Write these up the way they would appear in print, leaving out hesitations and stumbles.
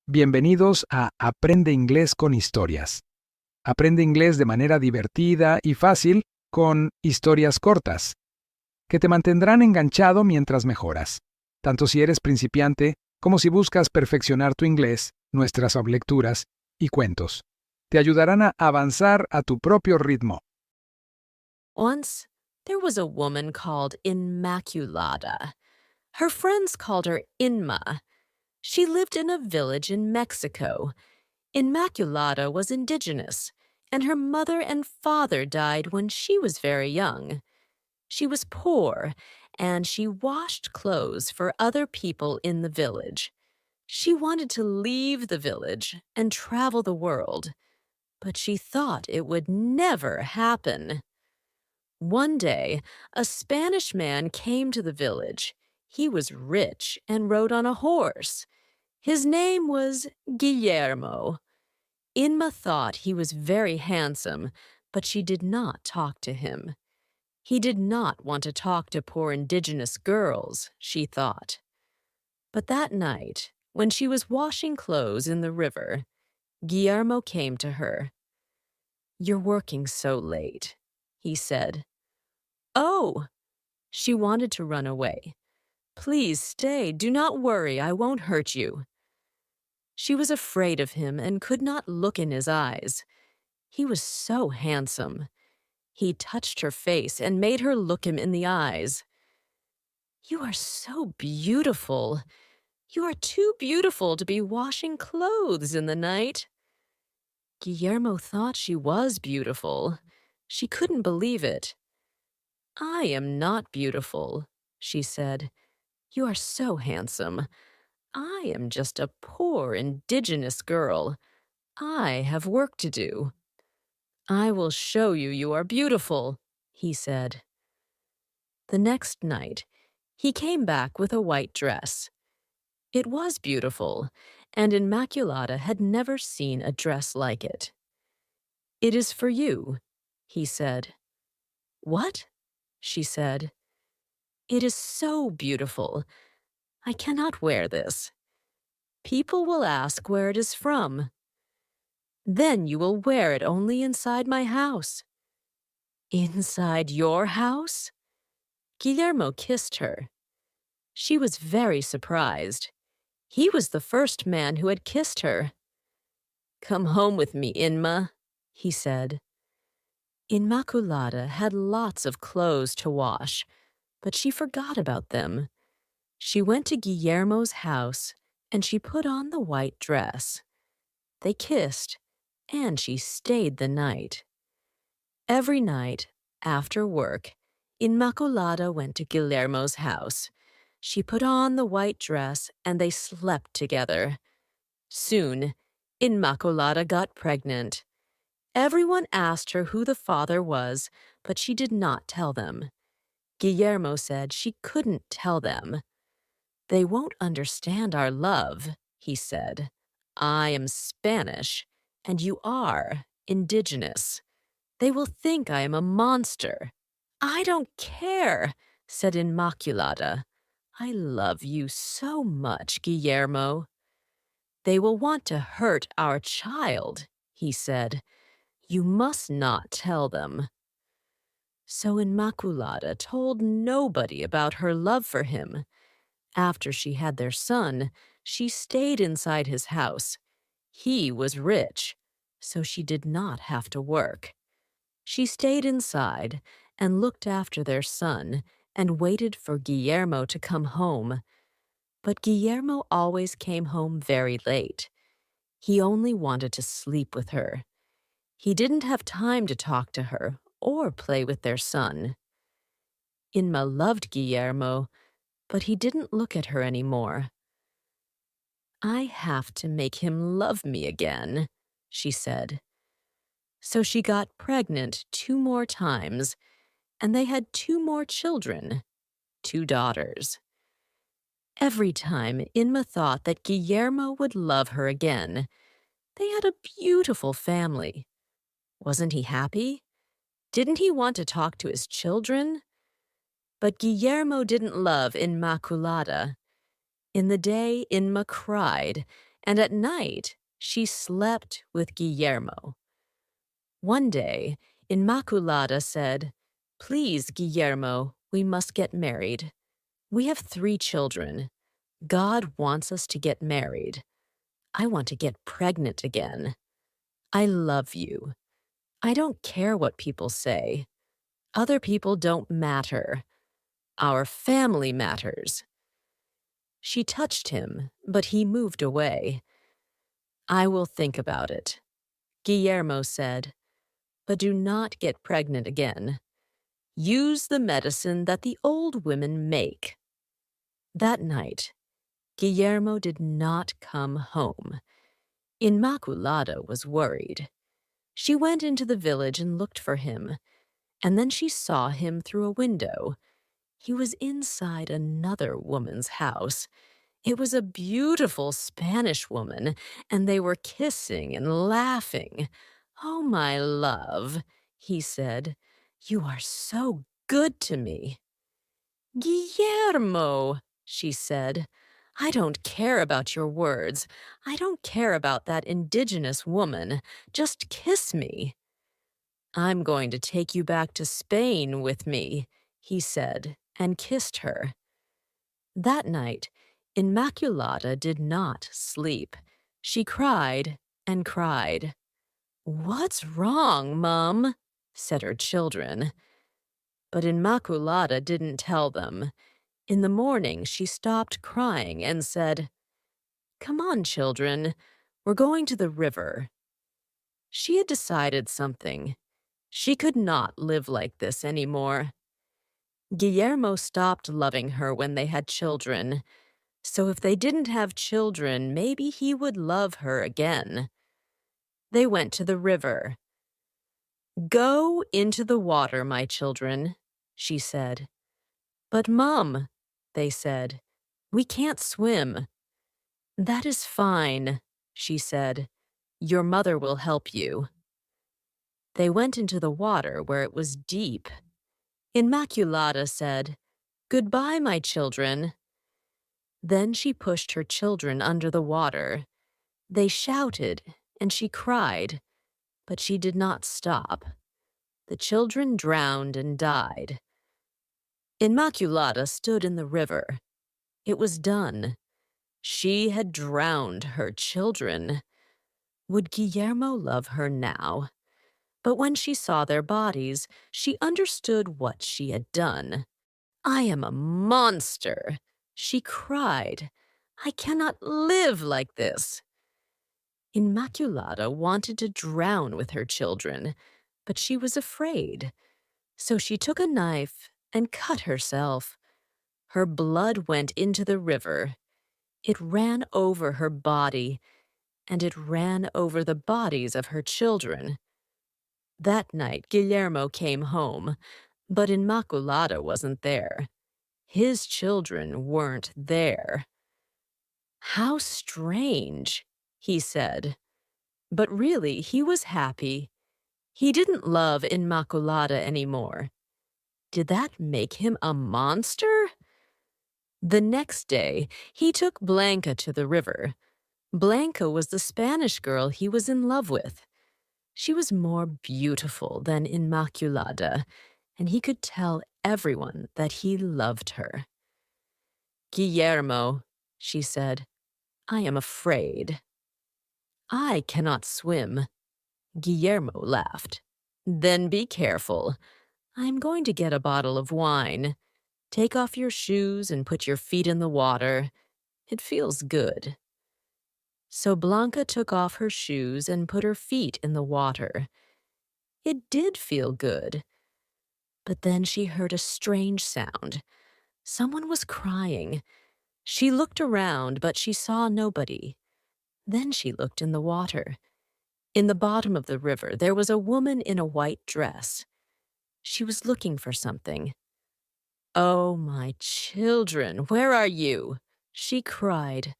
Bienvenidos a Aprende Inglés con Historias. Aprende inglés de manera divertida y fácil con historias cortas, que te mantendrán enganchado mientras mejoras, tanto si eres principiante como si buscas perfeccionar tu inglés. Nuestras lecturas y cuentos te ayudarán a avanzar a tu propio ritmo. Once, there was a woman called Immaculata. Her friends called her Inma. She lived in a village in Mexico. Immaculata was indigenous, and her mother and father died when she was very young. She was poor, and she washed clothes for other people in the village. She wanted to leave the village and travel the world, but she thought it would never happen. One day, a Spanish man came to the village. He was rich and rode on a horse. His name was Guillermo. Inma thought he was very handsome, but she did not talk to him. He did not want to talk to poor indigenous girls, she thought. But that night, when she was washing clothes in the river, Guillermo came to her. "You're working so late," he said. "Oh!" She wanted to run away. "Please stay. Do not worry. I won't hurt you." She was afraid of him and could not look in his eyes. He was so handsome. He touched her face and made her look him in the eyes. "You are so beautiful. You are too beautiful to be washing clothes in the night." Guillermo thought she was beautiful. She couldn't believe it. "I am not beautiful," she said. "You are so handsome. I am just a poor indigenous girl. I have work to do." "I will show you you are beautiful," he said. The next night, he came back with a white dress. It was beautiful, and Immaculata had never seen a dress like it. "It is for you," he said. "What?" she said. "It is so beautiful. I cannot wear this. People will ask where it is from. Then you will wear it only inside my house." "Inside your house?" Guillermo kissed her. She was very surprised. He was the first man who had kissed her. "Come home with me, Inma," he said. Immaculata had lots of clothes to wash, but she forgot about them. She went to Guillermo's house, and she put on the white dress. They kissed, and she stayed the night. Every night, after work, Immaculata went to Guillermo's house. She put on the white dress, and they slept together. Soon, Immaculata got pregnant. Everyone asked her who the father was, but she did not tell them. Guillermo said she couldn't tell them. "They won't understand our love," he said. "I am Spanish, and you are indigenous. They will think I am a monster." "I don't care," said Immaculata. "I love you so much, Guillermo." "They will want to hurt our child," he said. "You must not tell them." So Immaculata told nobody about her love for him. After she had their son, she stayed inside his house. He was rich, so she did not have to work. She stayed inside and looked after their son and waited for Guillermo to come home. But Guillermo always came home very late. He only wanted to sleep with her. He didn't have time to talk to her or play with their son. Inma loved Guillermo, but he didn't look at her anymore. "I have to make him love me again," she said. So she got pregnant 2 more times, and they had 2 more children, 2 daughters. Every time Inma thought that Guillermo would love her again. They had a beautiful family. Wasn't he happy? Didn't he want to talk to his children? But Guillermo didn't love Immaculata. In the day, Inma cried, and at night she slept with Guillermo. One day, Inmaculada said, "Please, Guillermo, we must get married. We have 3 children. God wants us to get married. I want to get pregnant again. I love you. I don't care what people say. Other people don't matter. Our family matters." She touched him, but he moved away. "I will think about it," Guillermo said, "but do not get pregnant again. Use the medicine that the old women make." That night, Guillermo did not come home. Inmaculada was worried. She went into the village and looked for him, and then she saw him through a window. He was inside another woman's house. It was a beautiful Spanish woman, and they were kissing and laughing. "Oh, my love," he said, "you are so good to me." "Guillermo," she said, "I don't care about your words. I don't care about that indigenous woman. Just kiss me." "I'm going to take you back to Spain with me," he said, and kissed her. That night, Inmaculada did not sleep. She cried and cried. "What's wrong, Mum?" said her children. But Inmaculada didn't tell them. In the morning, she stopped crying and said, "Come on, children, we're going to the river." She had decided something. She could not live like this anymore. Guillermo stopped loving her when they had children, so if they didn't have children, maybe he would love her again. They went to the river. "Go into the water, my children," she said. "But Mum," they said, "we can't swim." "That is fine," she said. "Your mother will help you." They went into the water where it was deep. Inmaculada said, "Goodbye, my children." Then she pushed her children under the water. They shouted, and she cried, but she did not stop. The children drowned and died. Inmaculada stood in the river. It was done. She had drowned her children. Would Guillermo love her now? But when she saw their bodies, she understood what she had done. "I am a monster," she cried. "I cannot live like this." Inmaculada wanted to drown with her children, but she was afraid. So she took a knife and cut herself. Her blood went into the river. It ran over her body, and it ran over the bodies of her children. That night, Guillermo came home, but Inmaculada wasn't there. His children weren't there. "How strange," he said. But really, he was happy. He didn't love Inmaculada anymore. Did that make him a monster? The next day, he took Blanca to the river. Blanca was the Spanish girl he was in love with. She was more beautiful than Inmaculada, and he could tell everyone that he loved her. "Guillermo," she said, "I am afraid." "I cannot swim." Guillermo laughed. "Then be careful. I'm going to get a bottle of wine. Take off your shoes and put your feet in the water. It feels good." So Blanca took off her shoes and put her feet in the water. It did feel good. But then she heard a strange sound. Someone was crying. She looked around, but she saw nobody. Then she looked in the water. In the bottom of the river, there was a woman in a white dress. She was looking for something. "Oh, my children, where are you?" she cried.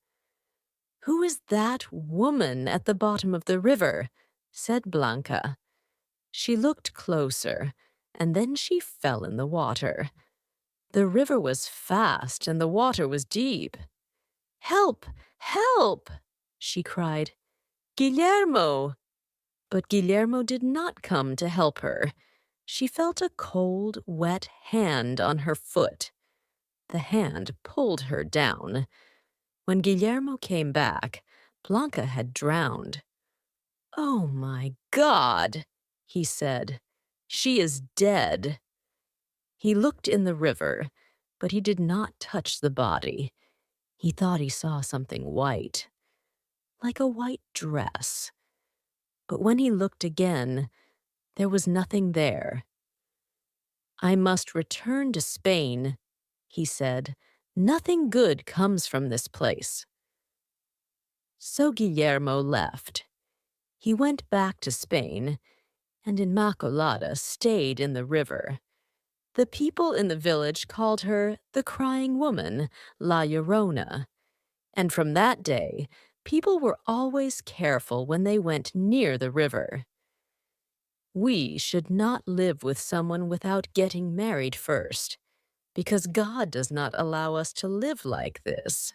"Who is that woman at the bottom of the river?" said Blanca. She looked closer, and then she fell in the water. The river was fast and the water was deep. "Help! Help!" She cried, "Guillermo!" But Guillermo did not come to help her. She felt a cold, wet hand on her foot. The hand pulled her down. When Guillermo came back, Blanca had drowned. "Oh my God," he said. "She is dead." He looked in the river, but he did not touch the body. He thought he saw something white, like a white dress. But when he looked again, there was nothing there. "I must return to Spain," he said. "Nothing good comes from this place." So Guillermo left. He went back to Spain, and Inmaculada stayed in the river. The people in the village called her the crying woman, La Llorona. And from that day, people were always careful when they went near the river. We should not live with someone without getting married first, because God does not allow us to live like this.